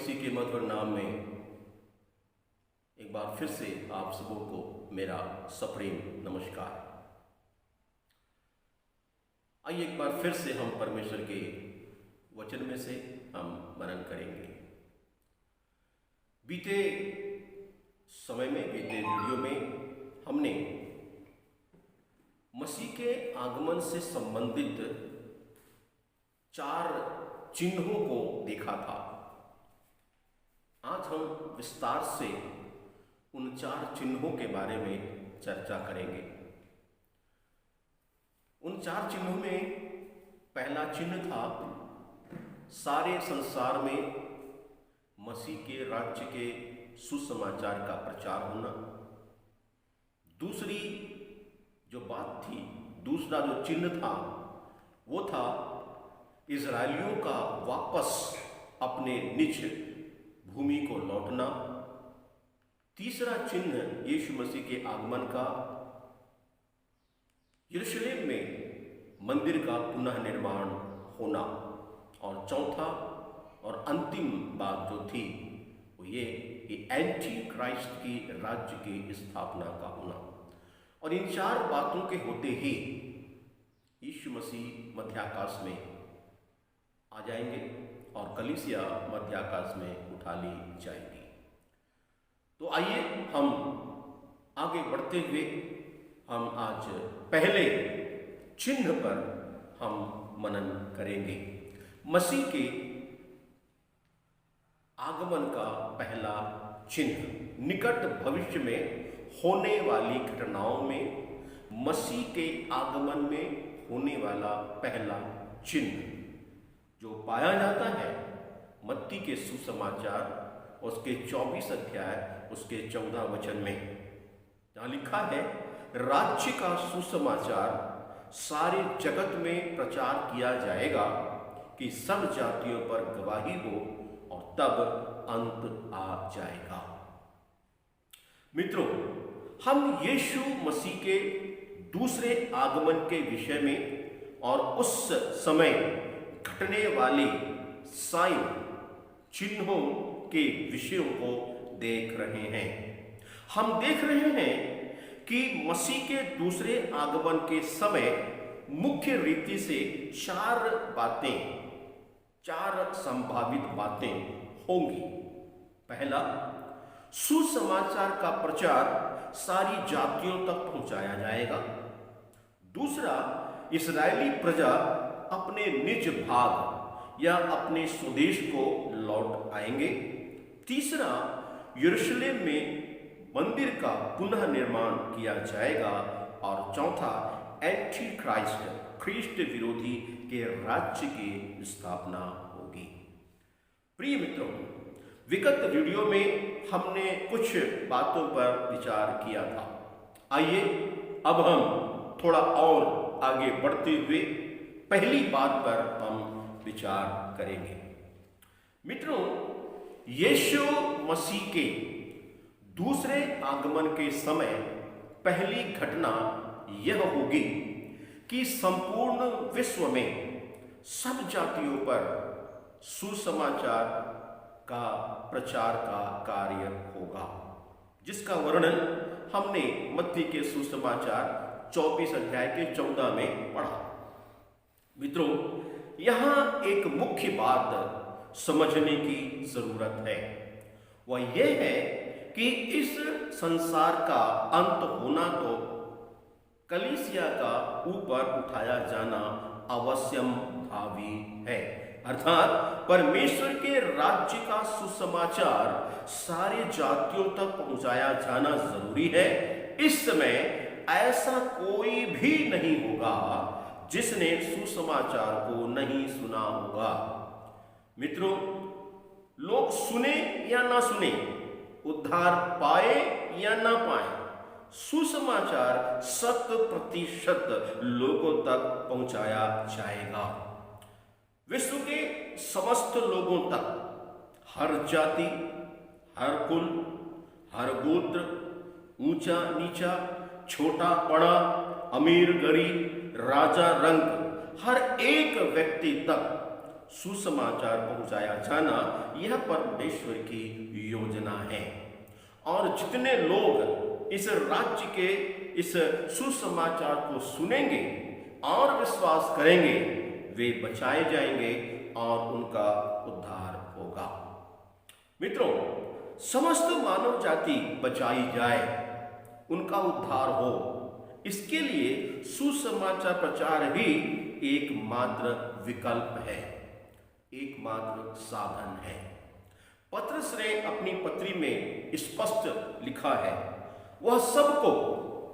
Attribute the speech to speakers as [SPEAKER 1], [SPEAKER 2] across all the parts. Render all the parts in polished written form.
[SPEAKER 1] मसीह के मधुर नाम में एक बार फिर से आप सबों को मेरा सप्रेम नमस्कार। आइए एक बार फिर से हम परमेश्वर के वचन में से हम मनन करेंगे। बीते समय में, बीते वीडियो में हमने मसीह के आगमन से संबंधित 4 चिन्हों को देखा था। आज हम विस्तार से उन 4 चिन्हों के बारे में चर्चा करेंगे। उन 4 चिन्हों में पहला चिन्ह था सारे संसार में मसीह के राज्य के सुसमाचार का प्रचार होना। दूसरी जो बात थी, दूसरा जो चिन्ह था वो था इजरायलियों का वापस अपने निज भूमि को लौटना। तीसरा चिन्ह यीशु मसीह के आगमन का, यरूशलेम में मंदिर का पुनः निर्माण होना। और चौथा और अंतिम बात जो थी वो ये एंटी क्राइस्ट की राज्य की स्थापना का होना। और इन 4 बातों के होते ही यीशु मसीह मध्याकाश में आ जाएंगे और कलीसिया मध्याकाश में उठा ली जाएगी। तो आइए हम आगे बढ़ते हुए हम आज पहले चिन्ह पर हम मनन करेंगे। मसीह के आगमन का पहला चिन्ह, निकट भविष्य में होने वाली घटनाओं में मसीह के आगमन में होने वाला पहला चिन्ह जो पाया जाता है मत्ती के सुसमाचार उसके 24 अध्याय उसके 14 वचन में, जहाँ लिखा है, राज्य का सुसमाचार सारे जगत में प्रचार किया जाएगा कि सब जातियों पर गवाही हो और तब अंत आ जाएगा। मित्रों, हम यीशु मसीह के दूसरे आगमन के विषय में और उस समय घटने वाले साइन चिन्हों के विषयों को देख रहे हैं। हम देख रहे हैं कि मसीह के दूसरे आगमन के समय मुख्य रीति से 4 बातें, 4 संभावित बातें होंगी। पहला, सुसमाचार का प्रचार सारी जातियों तक पहुंचाया जाएगा। दूसरा, इस्राएली प्रजा अपने निज भाग या अपने स्वदेश को लौट आएंगे। तीसरा, यरूशलेम में मंदिर का पुनः निर्माण किया जाएगा। और चौथा, एंटी क्राइस्ट, ख्रीष्ट विरोधी के राज्य की स्थापना होगी। प्रिय मित्रों, विगत वीडियो में हमने कुछ बातों पर विचार किया था। आइए अब हम थोड़ा और आगे बढ़ते हुए पहली बात पर हम विचार करेंगे। मित्रों, यीशु मसीह के दूसरे आगमन के समय पहली घटना यह होगी कि संपूर्ण विश्व में सब जातियों पर सुसमाचार का प्रचार का कार्य होगा, जिसका वर्णन हमने मत्ती के सुसमाचार 24 अध्याय के 14 में पढ़ा। मित्रों, यहाँ एक मुख्य बात समझने की जरूरत है। वह यह है कि इस संसार का अंत होना तो कलीसिया का ऊपर उठाया जाना अवश्यम भावी है। अर्थात परमेश्वर के राज्य का सुसमाचार सारे जातियों तक पहुंचाया जाना जरूरी है। इस समय ऐसा कोई भी नहीं होगा जिसने सुसमाचार को नहीं सुना होगा। मित्रों, लोग सुने या ना सुने, उद्धार पाए या ना पाए, सुसमाचार 100% लोगों तक पहुंचाया जाएगा। विश्व के समस्त लोगों तक, हर जाति, हर कुल, हर गोत्र, ऊंचा नीचा, छोटा बड़ा, अमीर गरीब, राजा रंग, हर एक व्यक्ति तक सुसमाचार पहुंचाया जाना यह परमेश्वर की योजना है। और जितने लोग इस राज्य के इस सुसमाचार को सुनेंगे और विश्वास करेंगे, वे बचाए जाएंगे और उनका उद्धार होगा। मित्रों, समस्त मानव जाति बचाई जाए, उनका उद्धार हो, इसके लिए सुसमाचार प्रचार ही एकमात्र विकल्प है, एकमात्र साधन है। पत्रस ने अपनी पत्री में स्पष्ट लिखा है, वह सबको,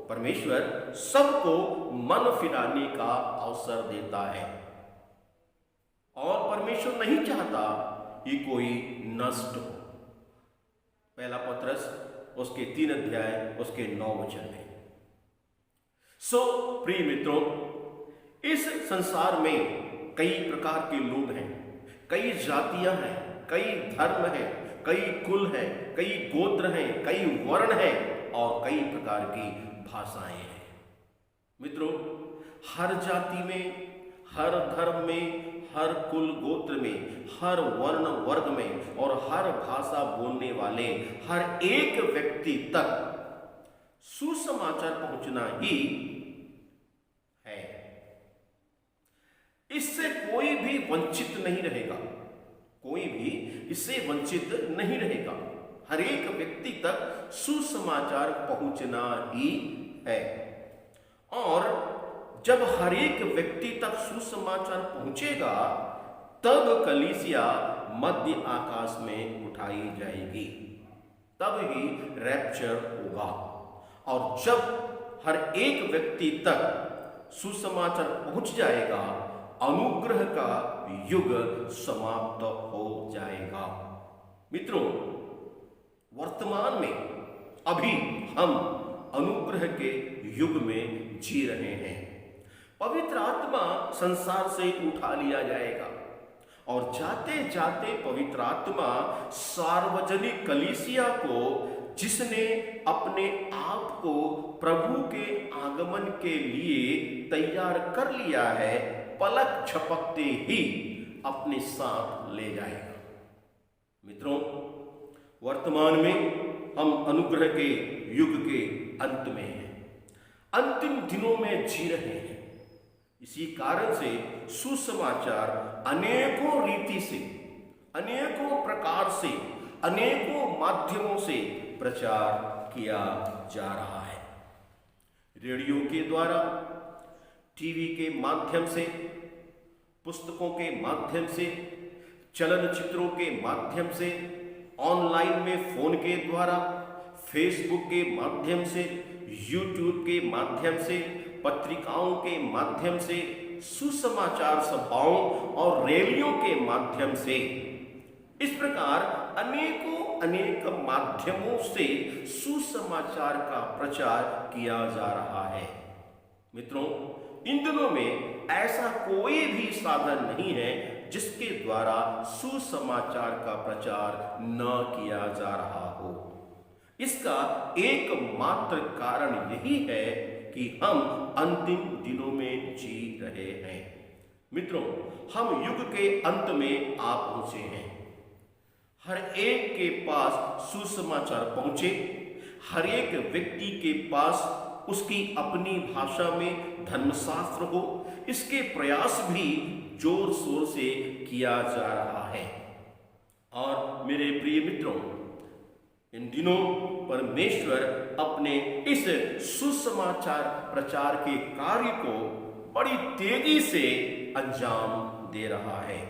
[SPEAKER 1] परमेश्वर सबको मन फिराने का अवसर देता है और परमेश्वर नहीं चाहता कि कोई नष्ट हो। पहला पत्रस उसके 3 अध्याय उसके 9 वचन में। प्रिय मित्रों, इस संसार में कई प्रकार के लोग हैं, कई जातियां हैं, कई धर्म हैं, कई कुल हैं, कई गोत्र हैं, कई वर्ण हैं और कई प्रकार की भाषाएं हैं। मित्रों, हर जाति में, हर धर्म में, हर कुल गोत्र में, हर वर्ण वर्ग में और हर भाषा बोलने वाले हर एक व्यक्ति तक सुसमाचार पहुंचना ही है। इससे कोई भी वंचित नहीं रहेगा, कोई भी इससे वंचित नहीं रहेगा। हर एक व्यक्ति तक सुसमाचार पहुंचना ही है। और जब हर एक व्यक्ति तक सुसमाचार पहुंचेगा, तब कलीसिया मध्य आकाश में उठाई जाएगी, तब ही रैप्चर होगा। और जब हर एक व्यक्ति तक सुसमाचार पहुंच जाएगा, अनुग्रह का युग समाप्त हो जाएगा। मित्रों, वर्तमान में अभी हम अनुग्रह के युग में जी रहे हैं। पवित्र आत्मा संसार से उठा लिया जाएगा और जाते जाते पवित्र आत्मा सार्वजनिक कलीसिया को, जिसने अपने आप को प्रभु के आगमन के लिए तैयार कर लिया है, पलक झपकते ही अपने साथ ले जाएगा। मित्रों, वर्तमान में हम अनुग्रह के युग के अंत में हैं, अंतिम दिनों में जी रहे हैं। इसी कारण से सुसमाचार अनेकों रीति से, अनेकों प्रकार से, अनेकों माध्यमों से प्रचार किया जा रहा है। रेडियो के द्वारा, टीवी के माध्यम से, पुस्तकों के माध्यम से, चलनचित्रों के माध्यम से, ऑनलाइन में फोन के द्वारा, फेसबुक के माध्यम से, यूट्यूब के माध्यम से, पत्रिकाओं के माध्यम से, सुसमाचार सभाओं और रैलियों के माध्यम से, इस प्रकार अनेक माध्यमों से सुसमाचार का प्रचार किया जा रहा है। मित्रों, इन दिनों में ऐसा कोई भी साधन नहीं है जिसके द्वारा सुसमाचार का प्रचार न किया जा रहा हो। इसका एकमात्र कारण यही है कि हम अंतिम दिनों में जी रहे हैं। मित्रों, हम युग के अंत में आ पहुंचे हैं। हर एक के पास सुसमाचार पहुंचे, हर एक व्यक्ति के पास उसकी अपनी भाषा में धर्मशास्त्र हो, इसके प्रयास भी जोर शोर से किया जा रहा है। और मेरे प्रिय मित्रों, इन दिनों परमेश्वर अपने इस सुसमाचार प्रचार के कार्य को बड़ी तेजी से अंजाम दे रहा है।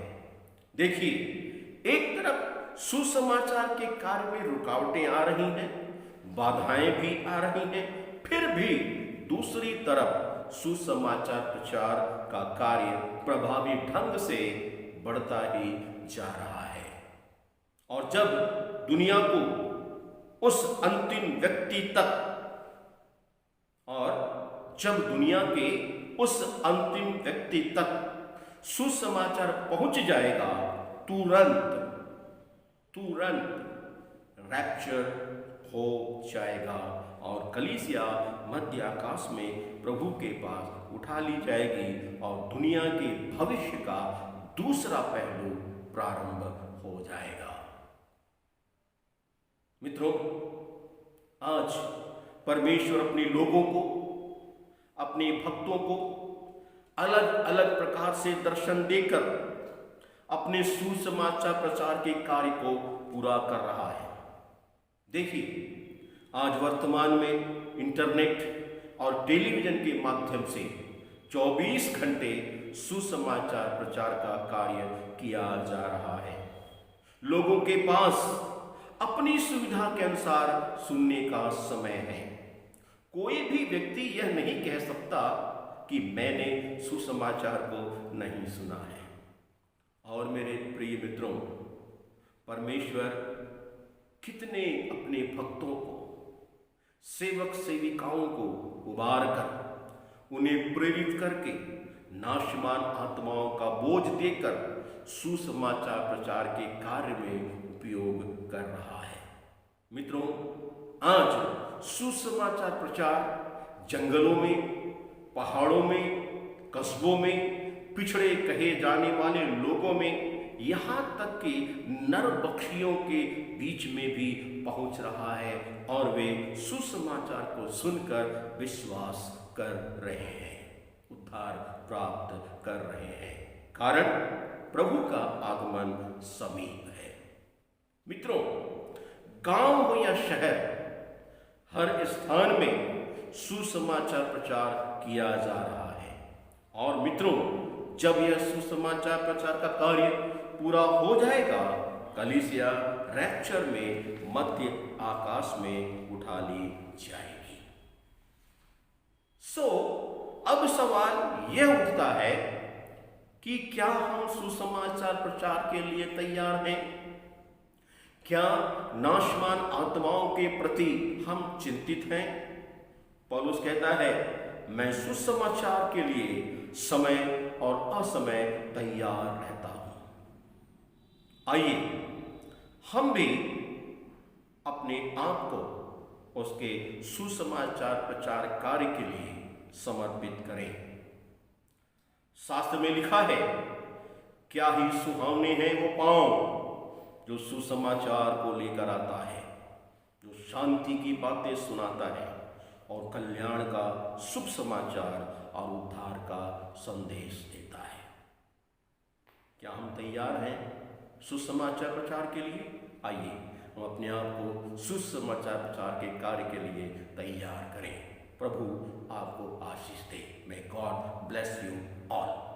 [SPEAKER 1] देखिए, एक तरफ सुसमाचार के कार्य में रुकावटें आ रही हैं, बाधाएं भी आ रही हैं, फिर भी दूसरी तरफ सुसमाचार प्रचार का कार्य प्रभावी ढंग से बढ़ता ही जा रहा है। और जब दुनिया को उस अंतिम व्यक्ति तक, और जब दुनिया के उस अंतिम व्यक्ति तक सुसमाचार पहुंच जाएगा, तुरंत रैप्चर हो जाएगा और कलीसिया मध्य आकाश में प्रभु के पास उठा ली जाएगी और दुनिया के भविष्य का दूसरा पहलू प्रारंभ हो जाएगा। मित्रों, आज परमेश्वर अपने लोगों को, अपने भक्तों को अलग अलग प्रकार से दर्शन देकर अपने सुसमाचार प्रचार के कार्य को पूरा कर रहा है। देखिए, आज वर्तमान में इंटरनेट और टेलीविजन के माध्यम से 24 घंटे सुसमाचार प्रचार का कार्य किया जा रहा है। लोगों के पास अपनी सुविधा के अनुसार सुनने का समय है। कोई भी व्यक्ति यह नहीं कह सकता कि मैंने सुसमाचार को नहीं सुना है। और मेरे प्रिय मित्रों, परमेश्वर कितने अपने भक्तों को, सेवक सेविकाओं को उबार कर, उन्हें प्रेरित करके नाशमान आत्माओं का बोझ देकर सुसमाचार प्रचार के कार्य में उपयोग कर रहा है। मित्रों, आज सुसमाचार प्रचार जंगलों में, पहाड़ों में, कस्बों में, पिछड़े कहे जाने वाले लोगों में, यहाँ तक कि नर बख्शियों के बीच में भी पहुंच रहा है और वे सुसमाचार को सुनकर विश्वास कर रहे हैं, उद्धार प्राप्त कर रहे हैं। कारण प्रभु का आगमन समीप है। मित्रों, गांव हो या शहर, हर स्थान में सुसमाचार प्रचार किया जा रहा है। और मित्रों, जब यह सुसमाचार प्रचार का कार्य पूरा हो जाएगा, कलीसिया रैप्चर में मध्य आकाश में उठा ली जाएगी। अब सवाल यह उठता है कि क्या हम सुसमाचार प्रचार के लिए तैयार हैं? क्या नाशमान आत्माओं के प्रति हम चिंतित हैं? पौलुस कहता है, मैं सुसमाचार के लिए समय और असमय तैयार रहता हूं। आइए हम भी अपने आप को उसके सुसमाचार प्रचार कार्य के लिए समर्पित करें। शास्त्र में लिखा है, क्या ही सुहावने हैं वो पांव जो सुसमाचार को लेकर आता है, जो शांति की बातें सुनाता है और कल्याण का शुभ समाचार और उद्धार का संदेश देता है। क्या हम तैयार हैं सुसमाचार प्रचार के लिए? आइए हम अपने आप को सुसमाचार प्रचार के कार्य के लिए तैयार करें। प्रभु आपको आशीष दे। May God bless you all.